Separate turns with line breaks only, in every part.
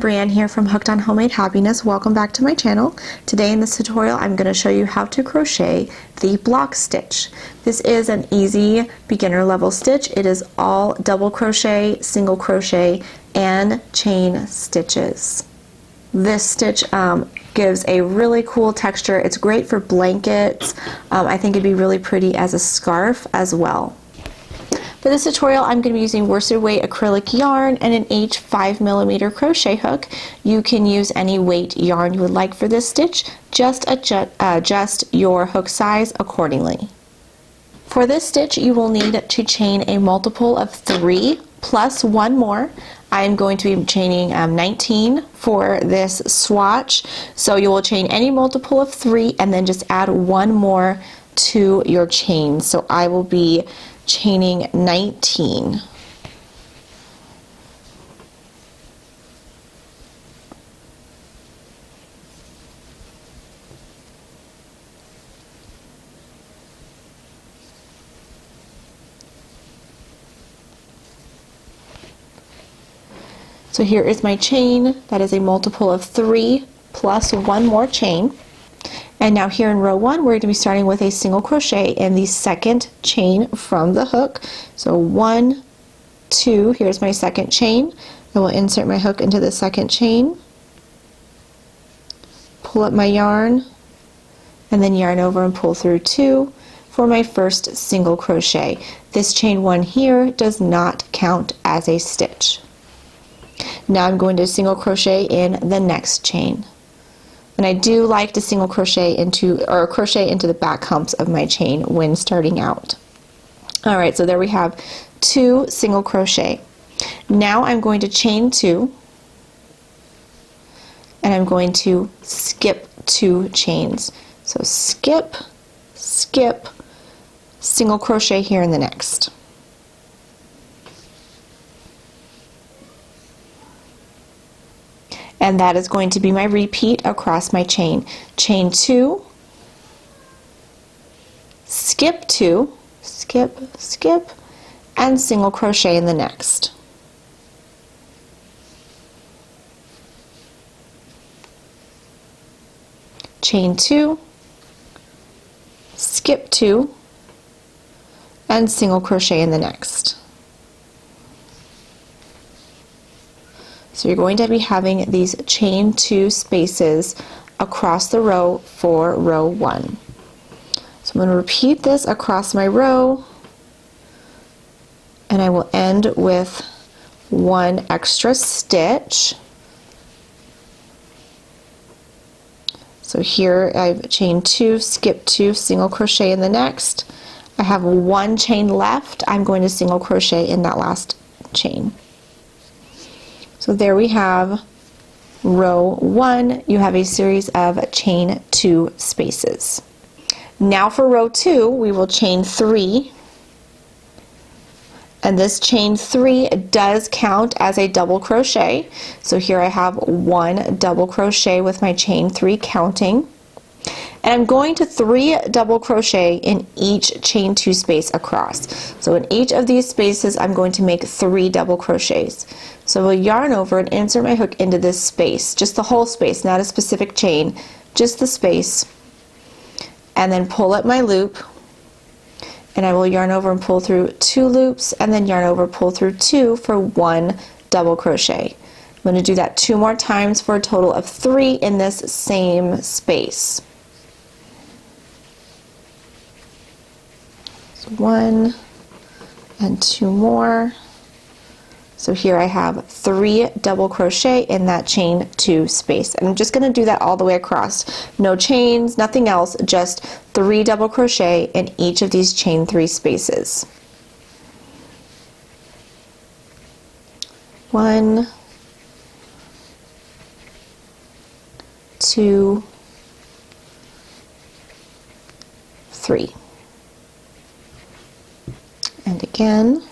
Brienne here from Hooked on Homemade Happiness. Welcome back to my channel. Today in this tutorial I'm going to show you how to crochet the block stitch. This is an easy beginner level stitch. It is all double crochet, single crochet, and chain stitches. This stitch gives a really cool texture. It's great for blankets. I think it'd be really pretty as a scarf as well. For this tutorial, I'm going to be using worsted weight acrylic yarn and an H 5mm crochet hook. You can use any weight yarn you would like for this stitch. Just adjust your hook size accordingly. For this stitch, you will need to chain a multiple of 3 plus 1 more. I am going to be chaining 19 for this swatch. So you will chain any multiple of 3 and then just add 1 more to your chain. So I will be chaining 19. So here is my chain. That is a multiple of 3 plus 1 more chain. And now here in row 1, we're going to be starting with a single crochet in the second chain from the hook. So 1, 2, here's my second chain. I will insert my hook into the second chain, pull up my yarn, and then yarn over and pull through 2 for my first single crochet. This chain 1 here does not count as a stitch. Now I'm going to single crochet in the next chain. And I do like to single crochet into the back humps of my chain when starting out. Alright, so there we have 2 single crochet. Now I'm going to chain 2 and I'm going to skip 2 chains. So skip, skip, single crochet here in the next. And that is going to be my repeat across my chain. Chain 2, skip 2, skip, skip, and single crochet in the next. Chain 2, skip 2, and single crochet in the next. So you're going to be having these chain 2 spaces across the row for row 1. So I'm going to repeat this across my row, and I will end with 1 extra stitch. So here I've chained 2, skip 2, single crochet in the next. I have 1 chain left. I'm going to single crochet in that last chain. So there we have row 1. You have a series of chain 2 spaces. Now for row 2, we will chain 3. And this chain 3 does count as a double crochet. So here I have 1 double crochet with my chain 3 counting. And I'm going to 3 double crochet in each chain 2 space across. So in each of these spaces I'm going to make 3 double crochets. So we'll yarn over and insert my hook into this space, just the whole space, not a specific chain, just the space, and then pull up my loop, and I will yarn over and pull through 2 loops, and then yarn over, pull through 2 for 1 double crochet. I'm going to do that 2 more times for a total of 3 in this same space. 1 and 2 more. So here I have 3 double crochet in that chain 2 space. And I'm just going to do that all the way across. No chains, nothing else, just 3 double crochet in each of these chain 3 spaces. 1, 2, 3. And again.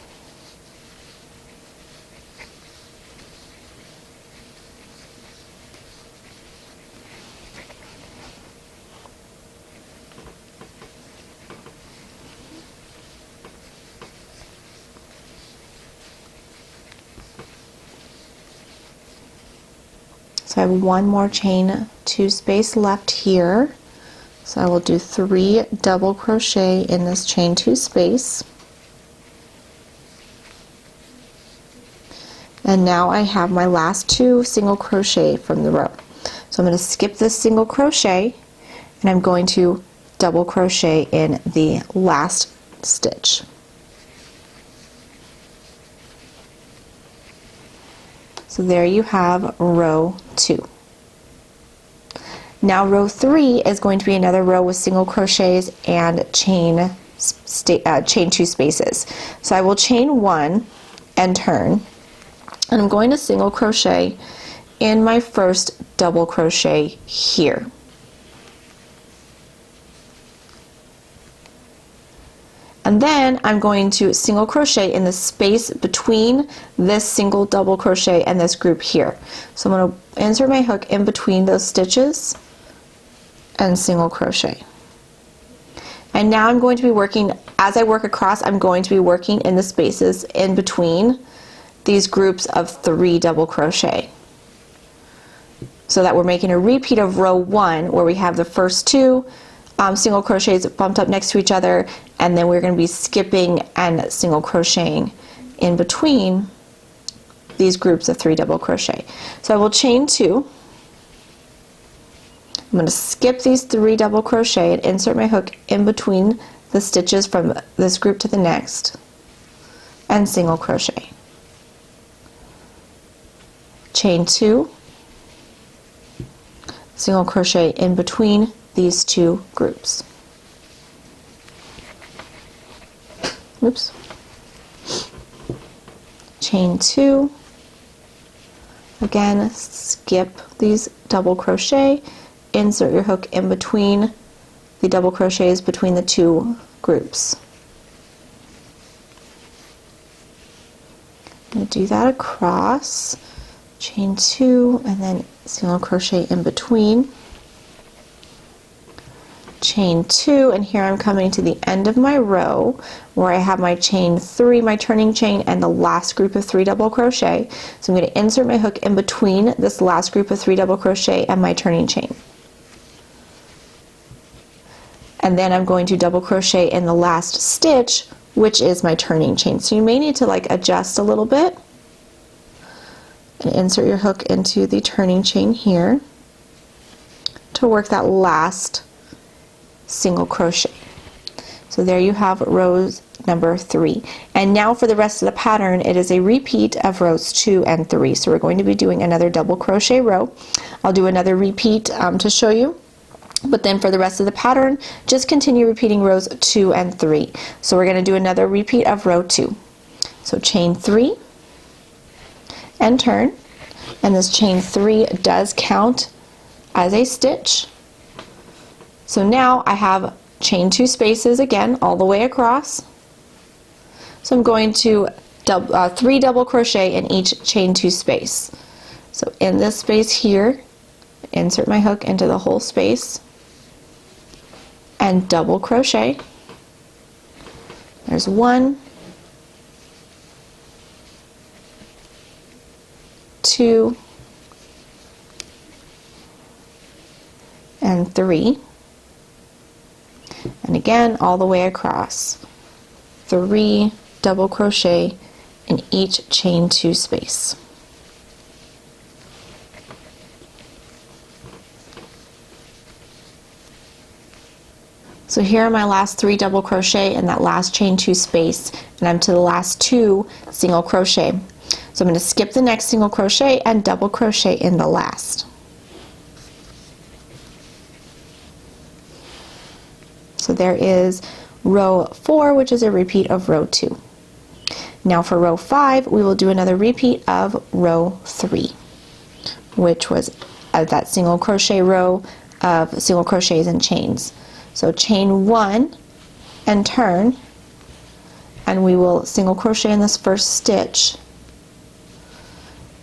So I have one more chain 2 space left here. So I will do 3 double crochet in this chain 2 space. And now I have my last 2 single crochet from the row. So I'm going to skip this single crochet and I'm going to double crochet in the last stitch. So there you have row 2. Now row 3 is going to be another row with single crochets and chain 2 spaces. So I will chain 1 and turn, and I'm going to single crochet in my first double crochet here. And then I'm going to single crochet in the space between this single double crochet and this group here. So I'm going to insert my hook in between those stitches and single crochet. And now I'm going to be working, as I work across, I'm going to be working in the spaces in between these groups of 3 double crochet. So that we're making a repeat of row 1 where we have the first 2 single crochets bumped up next to each other, and then we're going to be skipping and single crocheting in between these groups of 3 double crochet. So I will chain 2. I'm going to skip these 3 double crochet and insert my hook in between the stitches from this group to the next and single crochet. Chain 2, single crochet in between these 2 groups. Oops. Chain 2, again skip these double crochet, insert your hook in between the double crochets between the 2 groups. I'm going to do that across, chain 2, and then single crochet in between. Chain 2, and here I'm coming to the end of my row where I have my chain 3, my turning chain, and the last group of 3 double crochet. So I'm going to insert my hook in between this last group of 3 double crochet and my turning chain. And then I'm going to double crochet in the last stitch, which is my turning chain. So you may need to adjust a little bit and insert your hook into the turning chain here to work that last single crochet. So there you have rows number 3. And now for the rest of the pattern, it is a repeat of rows 2 and 3. So we're going to be doing another double crochet row. I'll do another repeat to show you. But then for the rest of the pattern, just continue repeating rows 2 and 3. So we're going to do another repeat of row 2. So chain 3 and turn. And this chain 3 does count as a stitch. So now I have chain 2 spaces again all the way across. So I'm going to 3 double crochet in each chain 2 space. So in this space here, insert my hook into the whole space and double crochet. There's 1, 2, and 3. And again all the way across, 3 double crochet in each chain 2 space. So here are my last 3 double crochet in that last chain 2 space, and I'm to the last 2 single crochet. So I'm going to skip the next single crochet and double crochet in the last. So there is row 4, which is a repeat of row 2. Now for row 5, we will do another repeat of row 3, which was that single crochet row of single crochets and chains. So chain 1 and turn, and we will single crochet in this first stitch,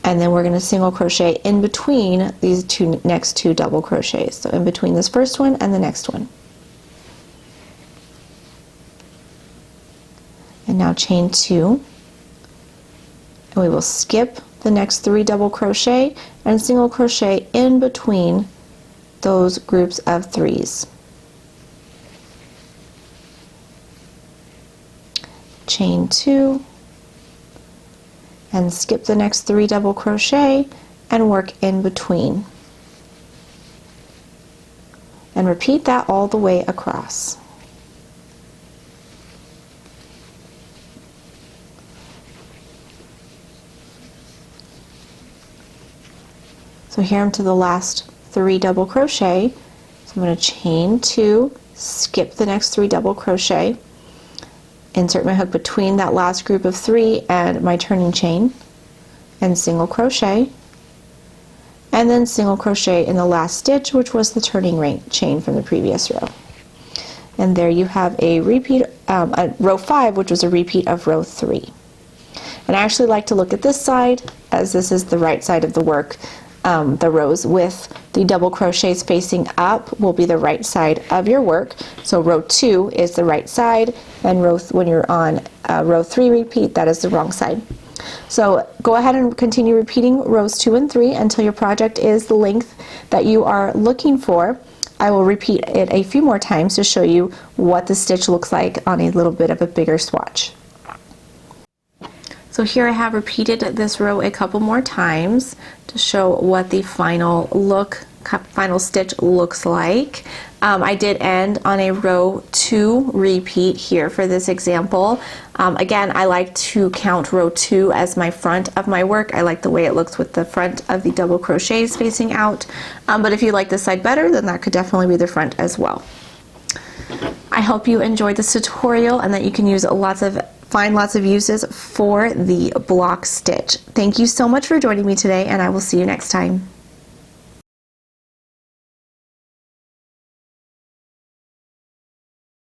and then we're going to single crochet in between these next two double crochets. So in between this first one and the next one. And now chain 2, and we will skip the next 3 double crochet and single crochet in between those groups of 3s. Chain 2 and skip the next 3 double crochet and work in between. And repeat that all the way across. So here I'm to the last 3 double crochet. So I'm going to chain 2, skip the next 3 double crochet, insert my hook between that last group of 3 and my turning chain, and single crochet, and then single crochet in the last stitch, which was the turning chain from the previous row. And there you have a repeat, row 5, which was a repeat of row 3. And I actually like to look at this side, as this is the right side of the work. The rows with the double crochets facing up will be the right side of your work. So row 2 is the right side, and when you're on row 3 repeat, that is the wrong side. So go ahead and continue repeating rows 2 and 3 until your project is the length that you are looking for. I will repeat it a few more times to show you what the stitch looks like on a little bit of a bigger swatch. So here I have repeated this row a couple more times to show what the final stitch looks like. I did end on a row 2 repeat here for this example. Again, I like to count row 2 as my front of my work. I like the way it looks with the front of the double crochets facing out. But if you like this side better, then that could definitely be the front as well. I hope you enjoyed this tutorial and that you can find lots of uses for the block stitch. Thank you so much for joining me today, and I will see you next time.